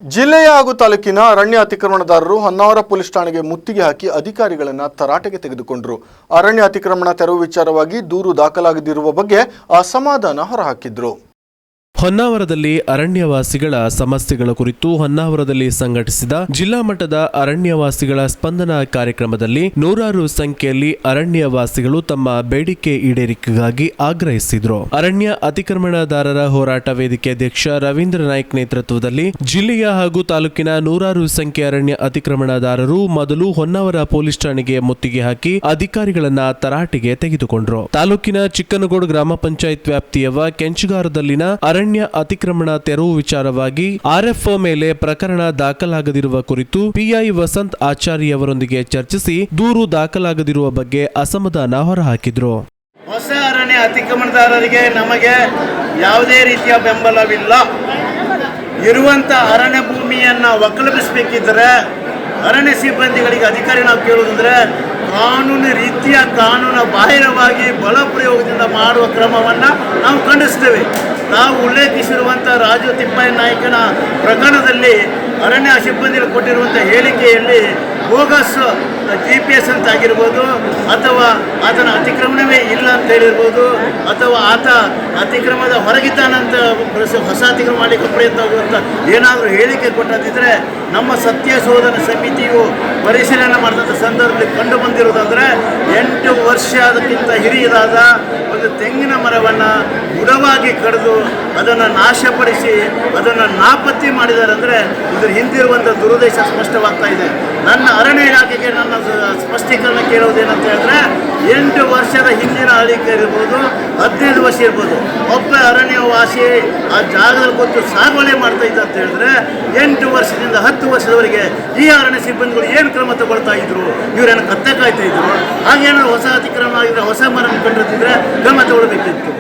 ಜಿಲ್ಲೆಯ ಹಾಗೂ ತಾಲೂಕಿನ ಅರಣ್ಯ ಅತಿಕ್ರಮಣದಾರರು ಹೊನ್ನಾವರ ಪೊಲೀಸ್ ಠಾಣೆಗೆ ಮುತ್ತಿಗೆ ಹಾಕಿ ಅಧಿಕಾರಿಗಳನ್ನು ತರಾಟೆಗೆ ತೆಗೆದುಕೊಂಡರು. ಅರಣ್ಯ ಅತಿಕ್ರಮಣ ತೆರವು ವಿಚಾರವಾಗಿ ದೂರು ದಾಖಲಾಗದಿರುವ ಬಗ್ಗೆ ಅಸಮಾಧಾನ ಹೊರಹಾಕಿದ್ರು. ಹೊನ್ನಾವರದಲ್ಲಿ ಅರಣ್ಯವಾಸಿಗಳ ಸಮಸ್ಯೆಗಳ ಕುರಿತು ಹೊನ್ನಾವರದಲ್ಲಿ ಸಂಘಟಿಸಿದ ಜಿಲ್ಲಾ ಮಟ್ಟದ ಅರಣ್ಯವಾಸಿಗಳ ಸ್ಪಂದನ ಕಾರ್ಯಕ್ರಮದಲ್ಲಿ ನೂರಾರು ಸಂಖ್ಯೆಯಲ್ಲಿ ಅರಣ್ಯವಾಸಿಗಳು ತಮ್ಮ ಬೇಡಿಕೆ ಈಡೇರಿಕೆಗಾಗಿ ಆಗ್ರಹಿಸಿದರು. ಅರಣ್ಯ ಅತಿಕ್ರಮಣದಾರರ ಹೋರಾಟ ವೇದಿಕೆ ಅಧ್ಯಕ್ಷ ರವೀಂದ್ರ ನಾಯ್ಕ್ ನೇತೃತ್ವದಲ್ಲಿ ಜಿಲ್ಲೆಯ ಹಾಗೂ ತಾಲೂಕಿನ ನೂರಾರು ಸಂಖ್ಯೆ ಅರಣ್ಯ ಅತಿಕ್ರಮಣದಾರರು ಮೊದಲು ಹೊನ್ನಾವರ ಪೊಲೀಸ್ ಠಾಣೆಗೆ ಮುತ್ತಿಗೆ ಹಾಕಿ ಅಧಿಕಾರಿಗಳನ್ನ ತರಾಟೆಗೆ ತೆಗೆದುಕೊಂಡರು. ತಾಲೂಕಿನ ಚಿಕ್ಕನಗೋಡು ಗ್ರಾಮ ಪಂಚಾಯತ್ ವ್ಯಾಪ್ತಿಯವ ಕೆಂಚಗಾರದಲ್ಲಿನ ಅರಣ್ಯ ಅತಿಕ್ರಮಣ ತೆರವು ವಿಚಾರವಾಗಿ ಆರ್ಎಫ್ಒ ಮೇಲೆ ಪ್ರಕರಣ ದಾಖಲಾಗದಿರುವ ಕುರಿತು ಪಿಐ ವಸಂತ್ ಆಚಾರ್ಯವರೊಂದಿಗೆ ಚರ್ಚಿಸಿ ದೂರು ದಾಖಲಾಗದಿರುವ ಬಗ್ಗೆ ಅಸಮಾಧಾನ ಹೊರಹಾಕಿದ್ರು. ಹೊಸ ಅರಣ್ಯ ಅತಿಕ್ರಮಣದಾರರಿಗೆ ನಮಗೆ ಯಾವುದೇ ರೀತಿಯ ಬೆಂಬಲವಿಲ್ಲ. ಇರುವಂತ ಅರಣ್ಯ ಭೂಮಿಯನ್ನ ಒಕ್ಕಲಿಸಬೇಕಿದ್ರೆ ಅರಣ್ಯ ಸಿಬ್ಬಂದಿಗಳಿಗೆ ಅಧಿಕಾರಿ ನಾವು ಕೇಳುವುದಂದ್ರೆ ಕಾನೂನು ರೀತಿಯ ಕಾನೂನು ಬಾಹಿರವಾಗಿ ಬಲ ಪ್ರಯೋಗದಿಂದ ಮಾಡುವ ಕ್ರಮವನ್ನು ನಾವು ಖಂಡಿಸ್ತೇವೆ. ನಾವು ಉಲ್ಲೇಖಿಸಿರುವಂಥ ರಾಜು ತಿಪ್ಪಯ್ಯ ನಾಯ್ಕನ ಪ್ರಕರಣದಲ್ಲಿ ಅರಣ್ಯ ಸಿಬ್ಬಂದಿಗಳು ಕೊಟ್ಟಿರುವಂಥ ಹೇಳಿಕೆಯಲ್ಲಿ ಬೋಗಸ್ GPS ಅಂತಾಗಿರ್ಬೋದು, ಅಥವಾ ಆತನ ಅತಿಕ್ರಮಣವೇ ಇಲ್ಲ ಅಂತ ಹೇಳಿರ್ಬೋದು, ಅಥವಾ ಆತ ಅತಿಕ್ರಮದ ಹೊರಗಿದ್ದಾನಂತ ಹೊಸ ಅತಿಕ್ರಮಣ ಮಾಡಲಿಕ್ಕೆ ಪ್ರಯತ್ನ ಆಗುವಂಥ ಏನಾದರೂ ಹೇಳಿಕೆ ಕೊಟ್ಟದಿದ್ದರೆ ನಮ್ಮ ಸತ್ಯ ಶೋಧನ ಸಮಿತಿಯು ಪರಿಶೀಲನೆ ಮಾಡಿದಂಥ ಸಂದರ್ಭದಲ್ಲಿ ಕಂಡು ಬಂದಿರುವುದಂದರೆ 8 ವರ್ಷಕ್ಕಿಂತ ಹಿರಿಯದಾದ ಒಂದು ತೆಂಗಿನ ಮರವನ್ನು ಬುಡವಾಗಿ ಕಡಿದು ಅದನ್ನು ನಾಶಪಡಿಸಿ ಅದನ್ನು ನಾಪತ್ತೆ ಮಾಡಿದ್ದಾರೆ. ಅಂದರೆ ಇದ್ರ ಹಿಂದಿರುವಂಥ ದುರುದ್ದೇಶ ಸ್ಪಷ್ಟವಾಗ್ತಾ ಇದೆ. ನನ್ನ ಅರಣ್ಯ ಇಲಾಖೆಗೆ ನನ್ನ ಸ್ಪಷ್ಟೀಕರಣ ಕೇಳುವುದೇನಂತ ಹೇಳಿದ್ರೆ 8 ವರ್ಷದ ಹಿಂದಿನ ಅಳಿಕೆ ಇರ್ಬೋದು, 15 ವರ್ಷ ಇರ್ಬೋದು, ಒಬ್ಬ ಅರಣ್ಯವಾಸಿ ಆ ಜಾಗದಲ್ಲಿ ಕೂತು ಸಾಗುವಳಿ ಮಾಡ್ತಾ ಇದ್ದ ಅಂತ ಹೇಳಿದ್ರೆ 8 ವರ್ಷದಿಂದ 10 ವರ್ಷದವರೆಗೆ ಈ ಅರಣ್ಯ ಸಿಬ್ಬಂದಿಗಳು ಏನು ಕ್ರಮ ತಗೊಳ್ತಾ ಇದ್ರು? ಇವರೇನು ಕತ್ತೆ ಕಾಯ್ತಾ ಇದ್ರು? ಹಾಗೇನಾದ್ರು ಹೊಸ ಅತಿಕ್ರಮ ಆಗಿದ್ರೆ ಹೊಸ ಮರ ಕಂಡಿರ್ತಿದ್ರೆ ಕ್ರಮ ತಗೊಳ್ಬೇಕಿತ್ತು.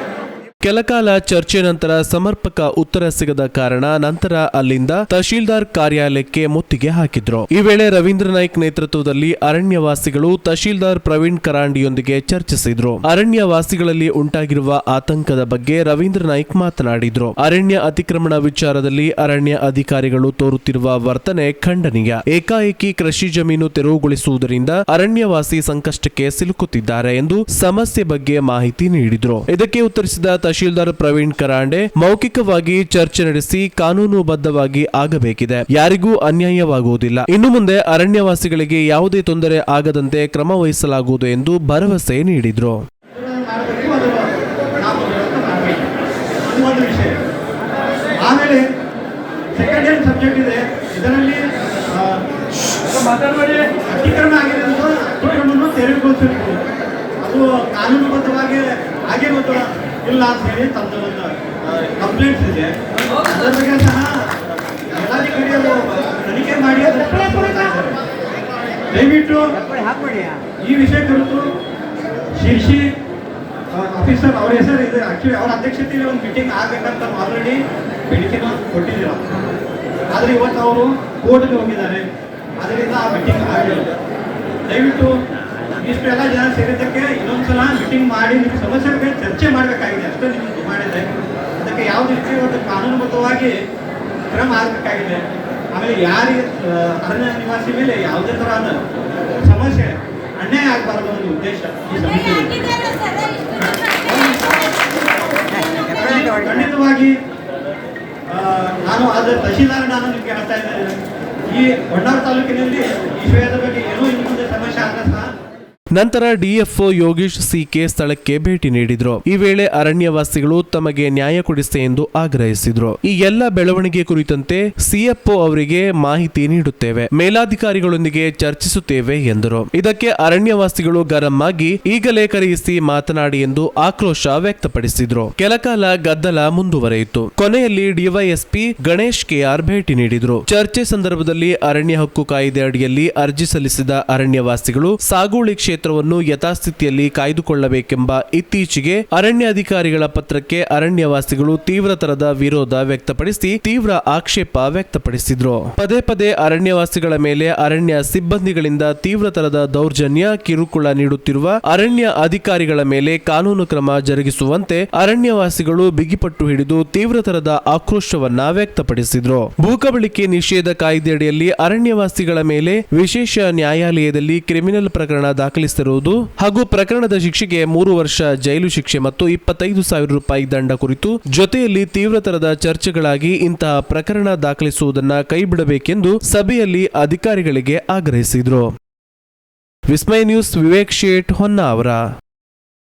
ಕೆಲಕಾಲ ಚರ್ಚೆ ನಂತರ ಸಮರ್ಪಕ ಉತ್ತರ ಸಿಗದ ಕಾರಣ ನಂತರ ಅಲ್ಲಿಂದ ತಹಶೀಲ್ದಾರ್ ಕಾರ್ಯಾಲಯಕ್ಕೆ ಮುತ್ತಿಗೆ ಹಾಕಿದ್ರು. ಈ ವೇಳೆ ರವೀಂದ್ರ ನಾಯ್ಕ್ ನೇತೃತ್ವದಲ್ಲಿ ಅರಣ್ಯವಾಸಿಗಳು ತಹಶೀಲ್ದಾರ್ ಪ್ರವೀಣ್ ಕರಾಂಡಿಯೊಂದಿಗೆ ಚರ್ಚಿಸಿದ್ರು. ಅರಣ್ಯವಾಸಿಗಳಲ್ಲಿ ಉಂಟಾಗಿರುವ ಆತಂಕದ ಬಗ್ಗೆ ರವೀಂದ್ರ ನಾಯ್ಕ್ ಮಾತನಾಡಿದ್ರು. ಅರಣ್ಯ ಅತಿಕ್ರಮಣ ವಿಚಾರದಲ್ಲಿ ಅರಣ್ಯ ಅಧಿಕಾರಿಗಳು ತೋರುತ್ತಿರುವ ವರ್ತನೆ ಖಂಡನೀಯ. ಏಕಾಏಕಿ ಕೃಷಿ ಜಮೀನು ತೆರವುಗೊಳಿಸುವುದರಿಂದ ಅರಣ್ಯವಾಸಿ ಸಂಕಷ್ಟಕ್ಕೆ ಸಿಲುಕುತ್ತಿದ್ದಾರೆ ಎಂದು ಸಮಸ್ಯೆ ಬಗ್ಗೆ ಮಾಹಿತಿ ನೀಡಿದ್ರು. ಇದಕ್ಕೆ ಉತ್ತರಿಸಿದ ತಹಶೀಲ್ದಾರ್ ಪ್ರವೀಣ್ ಕರಾಂಡೆ ಮೌಖಿಕವಾಗಿ ಚರ್ಚೆ ನಡೆಸಿ ಕಾನೂನುಬದ್ಧವಾಗಿ ಆಗಬೇಕಿದೆ. ಯಾರಿಗೂ ಅನ್ಯಾಯವಾಗುವುದಿಲ್ಲ. ಇನ್ನು ಮುಂದೆ ಅರಣ್ಯವಾಸಿಗಳಿಗೆ ಯಾವುದೇ ತೊಂದರೆ ಆಗದಂತೆ ಕ್ರಮ ವಹಿಸಲಾಗುವುದು ಎಂದು ಭರವಸೆ ನೀಡಿದ್ರು. ಆಮೇಲೆ ಸೆಕೆಂಡ್ ಹ್ಯಾಂಡ್ ಸಬ್ಜೆಕ್ಟ್ ಇದೆ. ಇದರಲ್ಲಿ ಅತಿಕ್ರಮಣ ಆಗಿದೆ ಅಂತ ಅತಿಕ್ರಮವನ್ನು ತೆರವುಗೊಳಿಸಬೇಕು. ಅದು ಕಾನೂನುಬದ್ಧವಾಗಿ ಆಗಿರುವುದು ಇಲ್ಲ ಅಂತ ಹೇಳಿ ತಮ್ಮದು ಒಂದು ಕಂಪ್ಲೇಂಟ್ಸ್ ಇದೆ. ಅದರ ಬಗ್ಗೆ ಸಹ ಜಿಲ್ಲಾಧಿಕಾರಿಯವರು ತನಿಖೆ ಮಾಡಿ ದಯವಿಟ್ಟು ಈ ವಿಷಯ ಕುರಿತು ಶಿರ್ಷಿ ಆಫೀಸರ್ ಅವ್ರ ಹೆಸರು ಇದೆ. ಆಕ್ಚುಲಿ ಅವ್ರ ಅಧ್ಯಕ್ಷತೆಯಲ್ಲಿ ಒಂದು ಮೀಟಿಂಗ್ ಆಗಬೇಕಂತ ಆಲ್ರೆಡಿ ಬೇಡಿಕೆನ ಕೊಟ್ಟಿದ್ದೀರ. ಆದರೆ ಇವತ್ತು ಅವರು ಕೋರ್ಟ್ಗೆ ಹೋಗಿದ್ದಾರೆ. ಅದರಿಂದ ಆ ಮೀಟಿಂಗ್ ಆಗಲಿಲ್ಲ. ದಯವಿಟ್ಟು ಇಷ್ಟೆಲ್ಲ ಜನ ಸೇರಿದ್ದಕ್ಕೆ ಇನ್ನೊಂದ್ಸಲ ಮೀಟಿಂಗ್ ಮಾಡಿ ನಿಮ್ಮ ಸಮಸ್ಯೆ ಬಗ್ಗೆ ಚರ್ಚೆ ಮಾಡಬೇಕಾಗಿದೆ. ಅಷ್ಟೇ ನಿಮಗೆ ಮಾಡಿದೆ. ಅದಕ್ಕೆ ಯಾವುದೇ ರೀತಿ ಒಂದು ಕಾನೂನುಬದ್ಧವಾಗಿ ಕ್ರಮ ಆಗಬೇಕಾಗಿದೆ. ಆಮೇಲೆ ಯಾರಿಗೆ ಅರಣ್ಯ ನಿವಾಸಿ ಮೇಲೆ ಯಾವುದೇ ತರಹದ ಸಮಸ್ಯೆ ಅನ್ಯಾಯ ಆಗಬಾರದು ಅನ್ನೋ ಉದ್ದೇಶ ಈ ಸಮಿತಿ. ಖಂಡಿತವಾಗಿ ನಾನು ಅದರ ತಹಶೀಲ್ದಾರ್ ನಾನು ನಿಮಗೆ ಹೇಳ್ತಾ ಇದ್ದೇನೆ, ಈ ಹೊನ್ನಾವರ ತಾಲೂಕಿನಲ್ಲಿ ಈ ವಿಷಯದ ಬಗ್ಗೆ ಏನೋ ಇನ್ನು ಮುಂದೆ ಸಮಸ್ಯೆ ಆಗ ಸಹ. ನಂತರ ಡಿಎಫ್ಒ ಯೋಗೀಶ್ ಸಿಕೆ ಸ್ಥಳಕ್ಕೆ ಭೇಟಿ ನೀಡಿದ್ರು. ಈ ವೇಳೆ ಅರಣ್ಯವಾಸಿಗಳು ತಮಗೆ ನ್ಯಾಯ ಕೊಡಿಸಿ ಎಂದು ಆಗ್ರಹಿಸಿದ್ರು. ಈ ಎಲ್ಲ ಬೆಳವಣಿಗೆ ಕುರಿತಂತೆ ಸಿಎಫ್ಒ ಅವರಿಗೆ ಮಾಹಿತಿ ನೀಡುತ್ತೇವೆ, ಮೇಲಾಧಿಕಾರಿಗಳೊಂದಿಗೆ ಚರ್ಚಿಸುತ್ತೇವೆ ಎಂದರು. ಇದಕ್ಕೆ ಅರಣ್ಯವಾಸಿಗಳು ಗರಂ ಆಗಿ ಈಗಲೇ ಕರೆಯಿಸಿ ಮಾತನಾಡಿ ಎಂದು ಆಕ್ರೋಶ ವ್ಯಕ್ತಪಡಿಸಿದ್ರು. ಕೆಲಕಾಲ ಗದ್ದಲ ಮುಂದುವರೆಯಿತು. ಕೊನೆಯಲ್ಲಿ ಡಿವೈಎಸ್ಪಿ ಗಣೇಶ್ ಕೆಆರ್ ಭೇಟಿ ನೀಡಿದ್ರು. ಚರ್ಚೆ ಸಂದರ್ಭದಲ್ಲಿ ಅರಣ್ಯ ಹಕ್ಕು ಕಾಯ್ದೆ ಅಡಿಯಲ್ಲಿ ಅರ್ಜಿ ಸಲ್ಲಿಸಿದ ಅರಣ್ಯವಾಸಿಗಳು ಸಾಗುವಳಿ ಕ್ಷೇತ್ರ ಕ್ಷೇತ್ರವನ್ನು ಯಥಾಸ್ಥಿತಿಯಲ್ಲಿ ಕಾಯ್ದುಕೊಳ್ಳಬೇಕೆಂಬ ಇತ್ತೀಚೆಗೆ ಅರಣ್ಯಾಧಿಕಾರಿಗಳ ಪತ್ರಕ್ಕೆ ಅರಣ್ಯವಾಸಿಗಳು ತೀವ್ರತರದ ವಿರೋಧ ವ್ಯಕ್ತಪಡಿಸಿ ತೀವ್ರ ಆಕ್ಷೇಪ ವ್ಯಕ್ತಪಡಿಸಿದ್ರು. ಪದೇ ಪದೇ ಅರಣ್ಯವಾಸಿಗಳ ಮೇಲೆ ಅರಣ್ಯ ಸಿಬ್ಬಂದಿಗಳಿಂದ ತೀವ್ರತರದ ದೌರ್ಜನ್ಯ ಕಿರುಕುಳ ನೀಡುತ್ತಿರುವ ಅರಣ್ಯ ಅಧಿಕಾರಿಗಳ ಮೇಲೆ ಕಾನೂನು ಕ್ರಮ ಜರುಗಿಸುವಂತೆ ಅರಣ್ಯವಾಸಿಗಳು ಬಿಗಿಪಟ್ಟು ಹಿಡಿದು ತೀವ್ರತರದ ಆಕ್ರೋಶವನ್ನ ವ್ಯಕ್ತಪಡಿಸಿದ್ರು. ಭೂಕಬಳಿಕೆ ನಿಷೇಧ ಕಾಯ್ದೆಯಡಿಯಲ್ಲಿ ಅರಣ್ಯವಾಸಿಗಳ ಮೇಲೆ ವಿಶೇಷ ನ್ಯಾಯಾಲಯದಲ್ಲಿ ಕ್ರಿಮಿನಲ್ ಪ್ರಕರಣ ದಾಖಲಿಸಿರುವುದು ಹಾಗೂ ಪ್ರಕರಣದ ಶಿಕ್ಷೆಗೆ 3 ವರ್ಷ ಜೈಲು ಶಿಕ್ಷೆ ಮತ್ತು 25,000 ರೂಪಾಯಿ ದಂಡ ಕುರಿತು ಜೊತೆಯಲ್ಲಿ ತೀವ್ರತರದ ಚರ್ಚೆಗಳಾಗಿ ಇಂತಹ ಪ್ರಕರಣ ದಾಖಲಿಸುವುದನ್ನ ಕೈಬಿಡಬೇಕೆಂದು ಸಭೆಯಲ್ಲಿ ಅಧಿಕಾರಿಗಳಿಗೆ ಆಗ್ರಹಿಸಿದ್ರು. ವಿಸ್ಮಯ ನ್ಯೂಸ್, ವಿವೇಕ್ ಶೇಟ್, ಹೊನ್ನಾವರ.